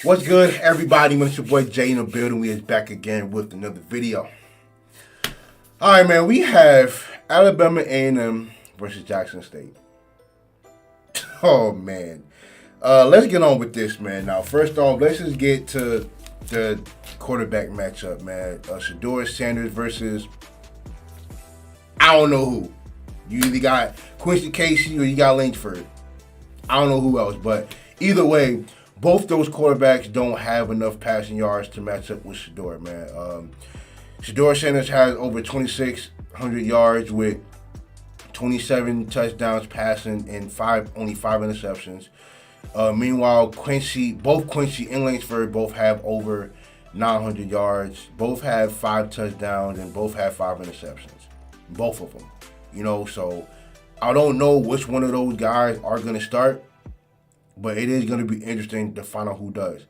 What's good, everybody? It's your boy Jay in the building. We is back again with another video. All right, man. We have Alabama A&M versus Jackson State. Oh man, let's get on with this, man. Now, first off, let's just get to the quarterback matchup, man. Shedeur Sanders versus I don't know who. You either got Quincy Casey or you got Lynchford. I don't know who else, but either way, both those quarterbacks don't have enough passing yards to match up with Shedeur, man. Shedeur Sanders has over 2,600 yards with 27 touchdowns passing and only five interceptions. Meanwhile, both Quincy and Lynchford both have over 900 yards. Both have 5 touchdowns and both have 5 interceptions. Both of them. So I don't know which one of those guys are going to start. But it is going to be interesting to find out who does.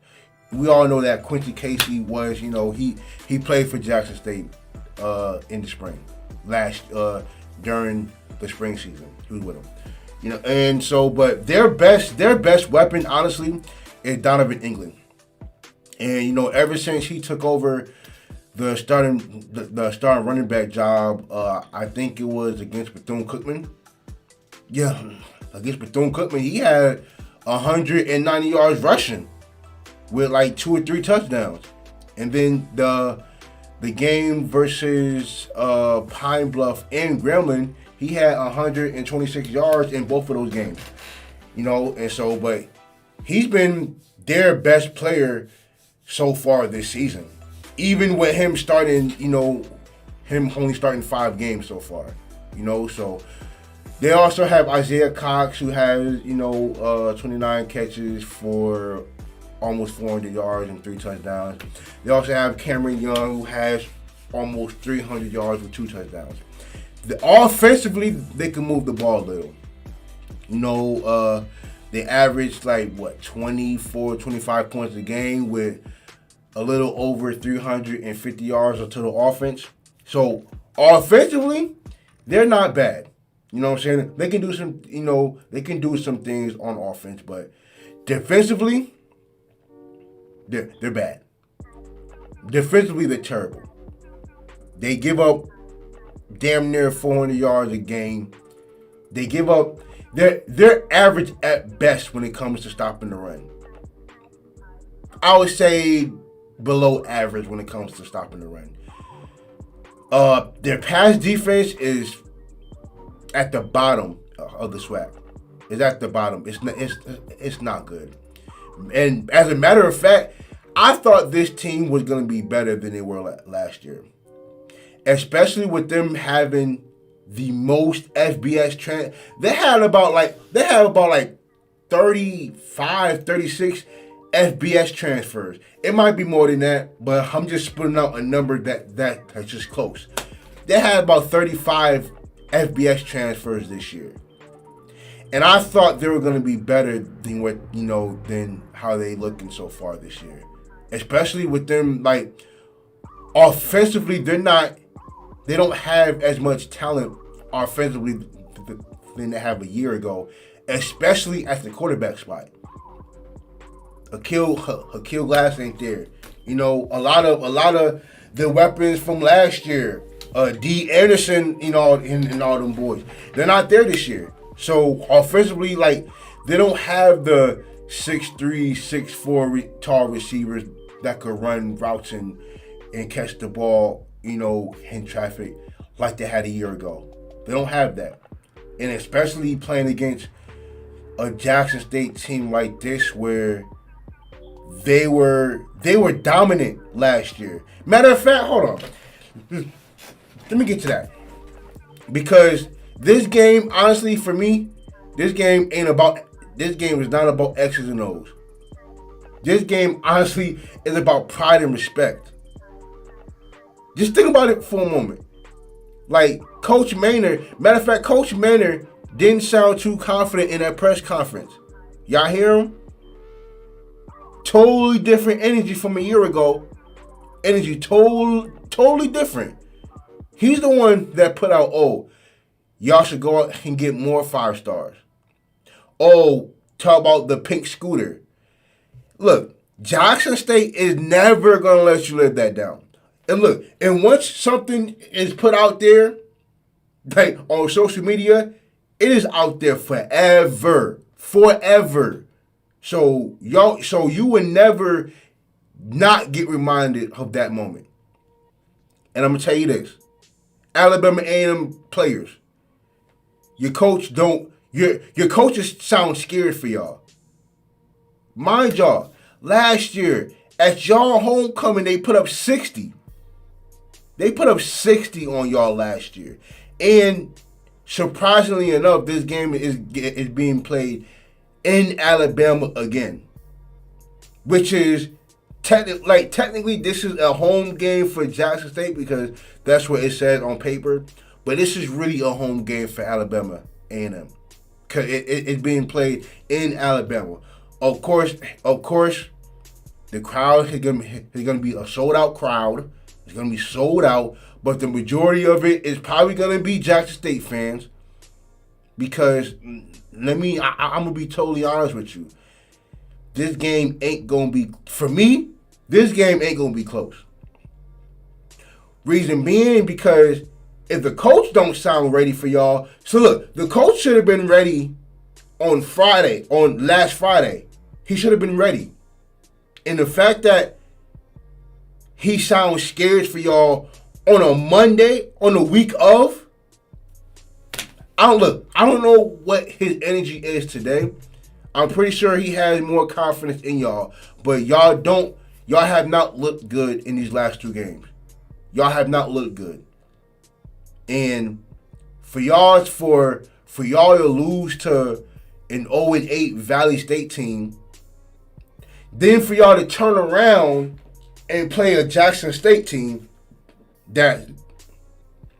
We all know that Quincy Casey was, he played for Jackson State in the spring, during the spring season. He was with them, and so. But their best weapon, honestly, is Donovan England. And ever since he took over the starting running back job, I think it was against Bethune-Cookman. Yeah, against Bethune-Cookman, he had 190 yards rushing with like 2 or 3 touchdowns. And then the game versus Pine Bluff and Gremlin, he had 126 yards in both of those games. And so, but he's been their best player so far this season. Even with him starting, him only starting 5 games so far. So they also have Isaiah Cox, who has, 29 catches for almost 400 yards and 3 touchdowns. They also have Cameron Young, who has almost 300 yards with 2 touchdowns. Offensively, they can move the ball a little. They average 24, 25 points a game with a little over 350 yards of total offense. So offensively, they're not bad. You know what I'm saying? They can do some things on offense, but defensively, they're bad. Defensively, they're terrible. They give up damn near 400 yards a game. They give up. They're average at best when it comes to stopping the run. I would say below average when it comes to stopping the run. Their pass defense is at the bottom of the SWAC. It's at the bottom. It's not good. And as a matter of fact, I thought this team was going to be better than they were last year. Especially with them having the most FBS trend. They have about 35, 36 FBS transfers. It might be more than that, but I'm just putting out a number that's just close. They had about 35 FBS transfers this year. And I thought they were going to be better than than how they looking so far this year. Especially with them, offensively, they don't have as much talent offensively than they have a year ago, especially at the quarterback spot. Hakeem Glass ain't there. A lot of the weapons from last year, D. Anderson, and all them boys, they're not there this year. So offensively, they don't have the 6'3", 6'4" tall receivers that could run routes and catch the ball, in traffic like they had a year ago. They don't have that. And especially playing against a Jackson State team like this where they were dominant last year. Matter of fact, hold on. Let me get to that. Because this game, honestly, for me, this game is not about X's and O's. This game, honestly, is about pride and respect. Just think about it for a moment. Coach Maynard, matter of fact, Coach Maynard didn't sound too confident in that press conference. Y'all hear him? Totally different energy from a year ago. Energy totally different. He's the one that put out, y'all should go out and get more 5 stars. Talk about the pink scooter. Look, Jackson State is never gonna let you live that down. And look, and once something is put out there, like on social media, it is out there forever. Forever. So you would never not get reminded of that moment. And I'm gonna tell you this. Alabama A&M players, your coaches sound scared for y'all. Mind y'all, last year at y'all homecoming they put up 60. They put up 60 on y'all last year. And surprisingly enough, this game is being played in Alabama again. Which is technically this is a home game for Jackson State because that's what it says on paper. But this is really a home game for Alabama A&M. Because it's being played in Alabama. Of course, the crowd is gonna be a sold out crowd. It's gonna be sold out, but the majority of it is probably gonna be Jackson State fans. Because I'm gonna be totally honest with you. This game ain't gonna be, for me, this game ain't gonna be close. Reason being because if the coach don't sound ready for y'all, so look, the coach should have been ready on last Friday. He should have been ready. And the fact that he sounds scared for y'all on a Monday, on the week of, I don't know what his energy is today. I'm pretty sure he has more confidence in y'all, but y'all have not looked good in these last two games. Y'all have not looked good. And for y'all to lose to an 0-8 Valley State team, then for y'all to turn around and play a Jackson State team that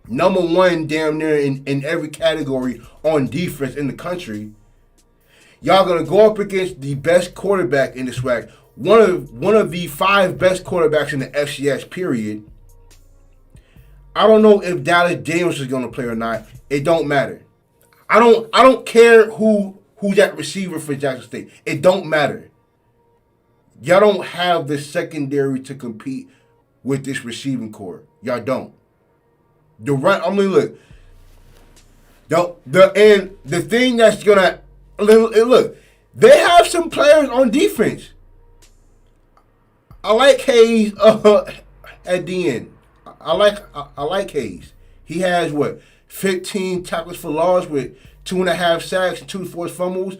number one damn near in every category on defense in the country, y'all gonna go up against the best quarterback in the SWAC, one of the 5 best quarterbacks in the FCS period. I don't know if Dallas Daniels is gonna play or not. It don't matter. I don't care who's that receiver for Jackson State. It don't matter. Y'all don't have the secondary to compete with this receiving core. Y'all don't. Look. The thing that's gonna look, they have some players on defense. I like Hayes at the end. I like Hayes. He has 15 tackles for loss with 2.5 sacks and 2 forced fumbles.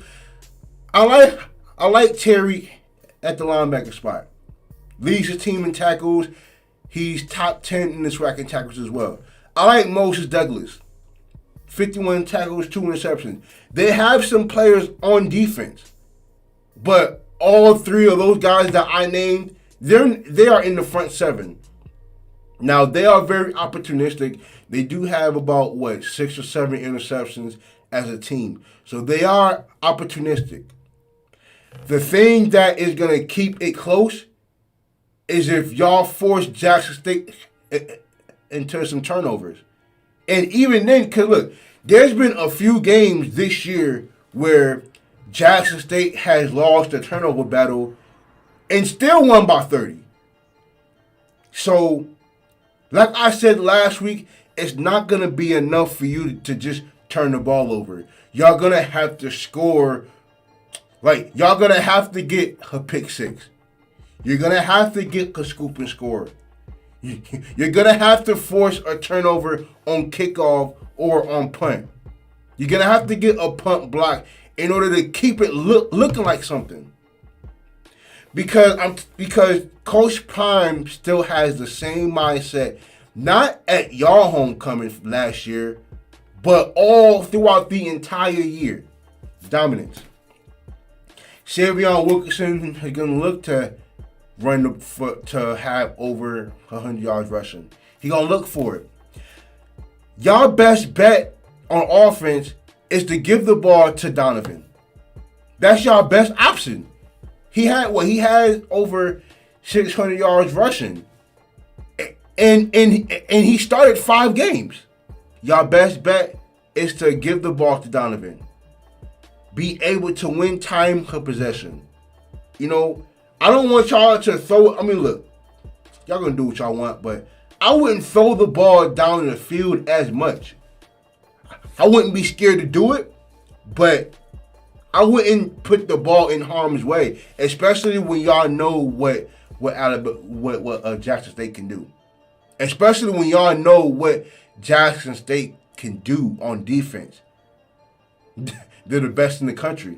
I like Terry at the linebacker spot. Leads his team in tackles. He's top 10 in the SWAC in tackles as well. I like Moses Douglas. 51 tackles, 2 interceptions. They have some players on defense. But all 3 of those guys that I named, they are in the front 7. Now, they are very opportunistic. They do have about, 6 or 7 interceptions as a team. So they are opportunistic. The thing that is going to keep it close is if y'all force Jackson State into some turnovers. And even then, because look, there's been a few games this year where Jackson State has lost the turnover battle and still won by 30. So, like I said last week, it's not going to be enough for you to just turn the ball over. Y'all going to have to score. Y'all going to have to get a pick 6. You're going to have to get a scoop and score. You're going to have to force a turnover on kickoff or on punt. You're going to have to get a punt block in order to keep it looking like something. Because Coach Prime still has the same mindset, not at y'all homecoming last year, but all throughout the entire year. Dominance. Savion Wilkerson is going to look to to have over 100 yards rushing. He's going to look for it. Y'all best bet on offense is to give the ball to Donovan. That's y'all best option. He had over 600 yards rushing. And he started 5 games. Y'all best bet is to give the ball to Donovan. Be able to win time of possession. I don't want y'all to throw. I mean, look, y'all gonna do what y'all want, but I wouldn't throw the ball down the field as much. I wouldn't be scared to do it, but I wouldn't put the ball in harm's way, especially when y'all know what Jackson State can do. Especially when y'all know what Jackson State can do on defense. They're the best in the country.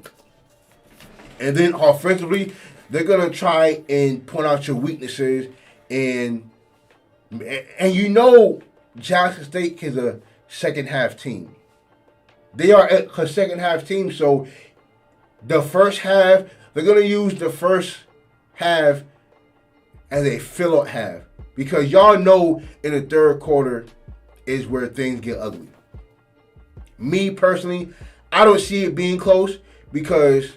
And then offensively, they're gonna try and point out your weaknesses, and you know Jackson State is a second half team. They are a second half team, so the first half, they're gonna use the first half as a fill-up half, because y'all know in the third quarter is where things get ugly. Me personally, I don't see it being close because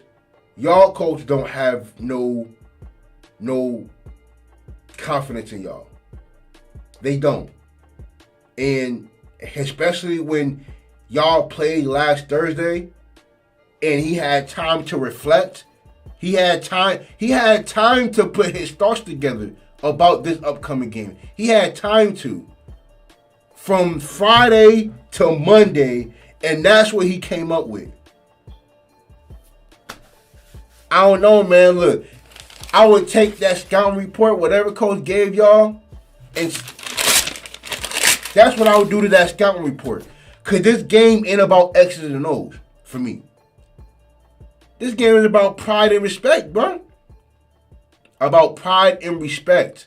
y'all coach don't have no confidence in y'all. They don't. And especially when y'all played last Thursday and he had time to reflect. He had time to put his thoughts together about this upcoming game. He had time to. From Friday to Monday, and that's what he came up with. I don't know, man. Look, I would take that scouting report, whatever coach gave y'all, and that's what I would do to that scouting report. Because this game ain't about X's and O's for me. This game is about pride and respect, bro. About pride and respect.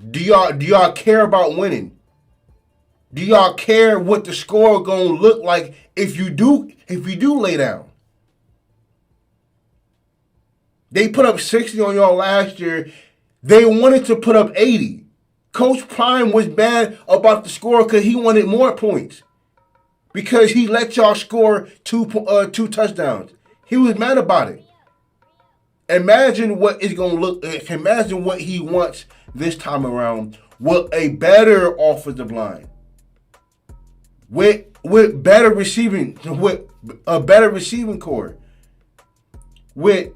Do y'all care about winning? Do y'all care what the score gonna look like if you do lay down? They put up 60 on y'all last year. They wanted to put up 80. Coach Prime was mad about the score because he wanted more points. Because he let y'all score two touchdowns. He was mad about it. Imagine what it's gonna look. Imagine what he wants this time around with a better offensive line, with better receiving, with a better receiving core, with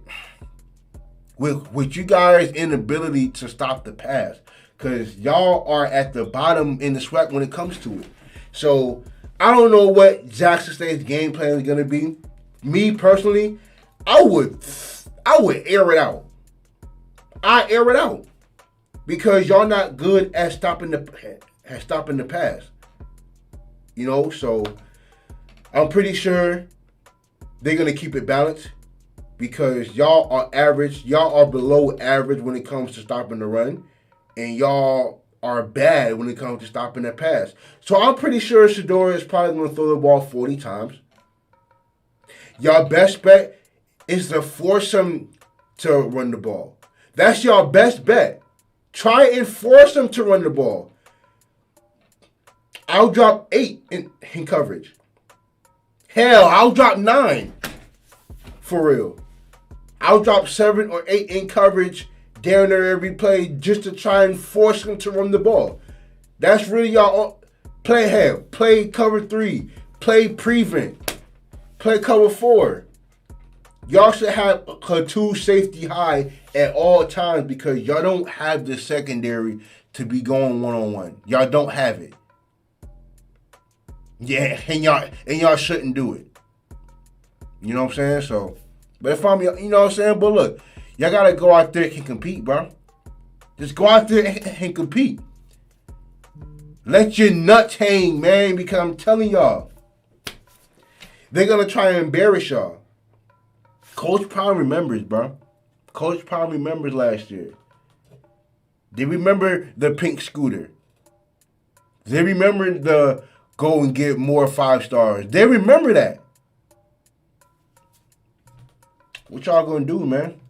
you guys' inability to stop the pass, because y'all are at the bottom in the SWAC when it comes to it. So I don't know what Jackson State's game plan is gonna be. Me personally, I would air it out. I air it out because y'all not good at stopping the pass. You know, so I'm pretty sure they're gonna keep it balanced because y'all are average. Y'all are below average when it comes to stopping the run, and y'all are bad when it comes to stopping the pass. So I'm pretty sure Shedeur is probably gonna throw the ball 40 times. Y'all best bet is to force him to run the ball. That's your best bet. Try and force him to run the ball. I'll drop 8 in coverage. Hell, I'll drop 9. For real. I'll drop 7 or 8 in coverage down there every play just to try and force him to run the ball. That's really y'all play hell. Play cover 3. Play prevent. Play cover 4. Y'all should have a 2 safety high at all times because y'all don't have the secondary to be going one-on-one. Y'all don't have it. Yeah, and y'all shouldn't do it. You know what I'm saying? So, but if I'm, you know what I'm saying? But look, y'all gotta go out there and compete, bro. Just go out there and compete. Let your nuts hang, man, because I'm telling y'all, they're gonna try and embarrass y'all. Coach Prime remembers, bro. Coach Prime remembers last year. They remember the pink scooter. They remember the go and get more 5 stars. They remember that. What y'all gonna do, man?